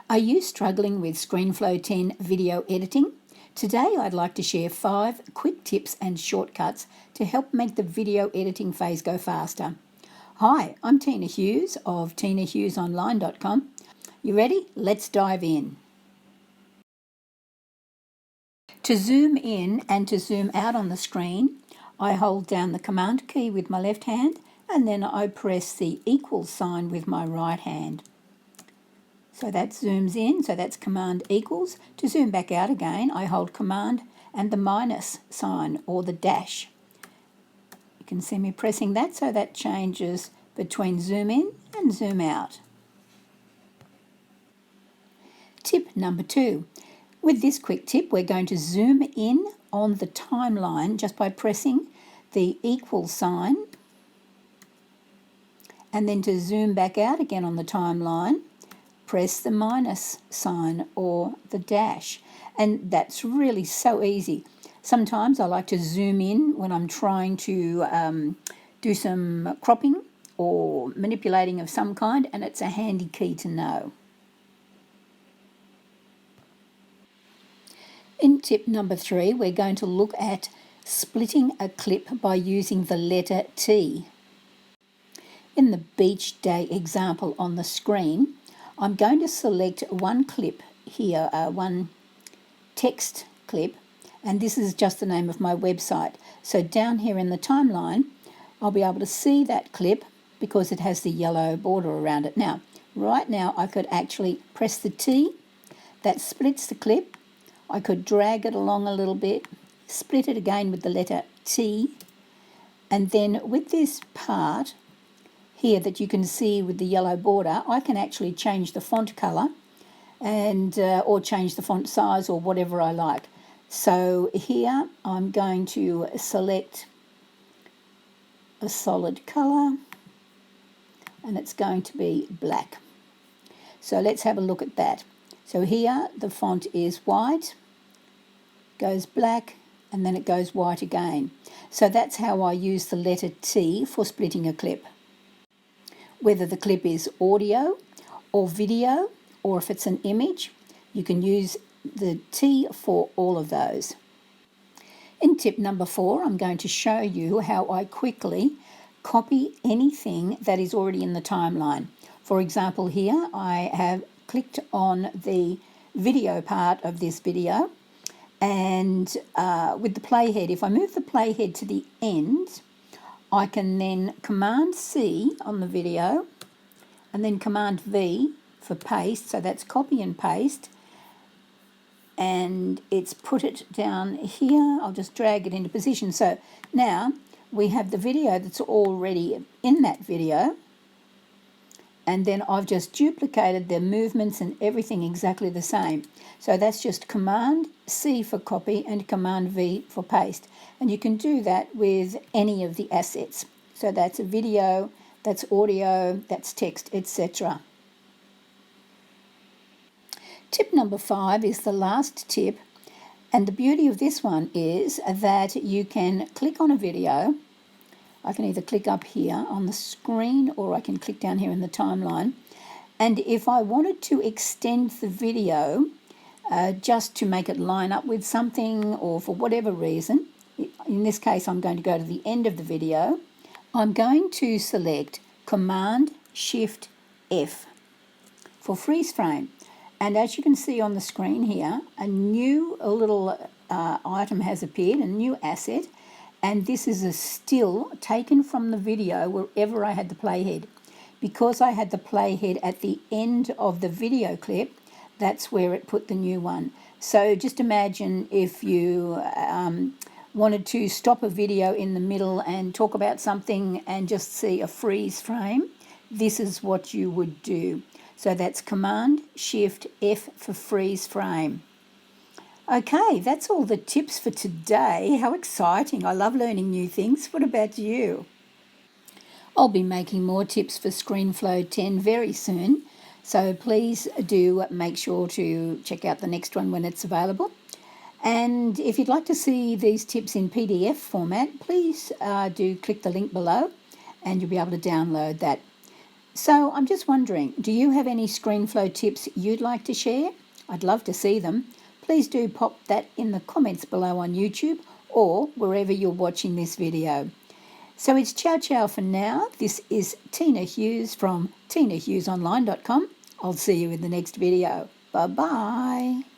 Are you struggling with ScreenFlow 10 video editing? Today I'd like to share 5 quick tips and shortcuts to help make the video editing phase go faster. Hi, I'm Tina Hughes of tinahughesonline.com. You ready? Let's dive in. To zoom in and to zoom out on the screen, I hold down the Command key with my left hand and then I press the equal sign with my right hand. So that zooms in, so that's Command equals. To zoom back out again, I hold Command and the minus sign or the dash. You can see me pressing that, so that changes between zoom in and zoom out. Tip number 2. With this quick tip, we're going to zoom in on the timeline just by pressing the equal sign, and then to zoom back out again on the timeline, press the minus sign or the dash. And that's really so easy. Sometimes I like to zoom in when I'm trying to do some cropping or manipulating of some kind, and it's a handy key to know. In tip number 3, we're going to look at splitting a clip by using the letter T. In the beach day example on the screen, I'm going to select one clip here, one text clip, and this is just the name of my website. So down here in the timeline, I'll be able to see that clip because it has the yellow border around it. Now, right now I could actually press the T, that splits the clip. I could drag it along a little bit, split it again with the letter T, and then with this part here that you can see with the yellow border, I can actually change the font colour and or change the font size or whatever I like. So here I'm going to select a solid colour and it's going to be black. So let's have a look at that. So here the font is white, goes black, and then it goes white again. So that's how I use the letter T for splitting a clip. Whether the clip is audio or video, or if it's an image, you can use the T for all of those. In tip number 4, I'm going to show you how I quickly copy anything that is already in the timeline. For example, here I have clicked on the video part of this video, and with the playhead, if I move the playhead to the end, I can then Command C on the video and then Command V for paste, so that's copy and paste, and it's put it down here. I'll just drag it into position. So now we have the video that's already in that video, and then I've just duplicated the movements and everything exactly the same. So that's just Command C for copy and Command V for paste. And you can do that with any of the assets. So that's a video, that's audio, that's text, etc. Tip number 5 is the last tip. And the beauty of this one is that you can click on a video. I can either click up here on the screen or I can click down here in the timeline. And if I wanted to extend the video just to make it line up with something or for whatever reason, in this case I'm going to go to the end of the video, I'm going to select Command Shift F for freeze frame. And as you can see on the screen here, a little item has appeared, a new asset. And this is a still taken from the video wherever I had the playhead. Because I had the playhead at the end of the video clip, that's where it put the new one. So just imagine if you wanted to stop a video in the middle and talk about something and just see a freeze frame, this is what you would do. So that's Command Shift F for freeze frame. Okay, that's all the tips for today. How exciting. I love learning new things. What about you? I'll be making more tips for ScreenFlow 10 very soon, so please do make sure to check out the next one when it's available. And if you'd like to see these tips in PDF format, please do click the link below and you'll be able to download that. So I'm just wondering, do you have any ScreenFlow tips you'd like to share? I'd love to see them. Please do pop that in the comments below on YouTube or wherever you're watching this video. So it's ciao ciao for now. This is Tina Hughes from tinahughesonline.com. I'll see you in the next video. Bye-bye.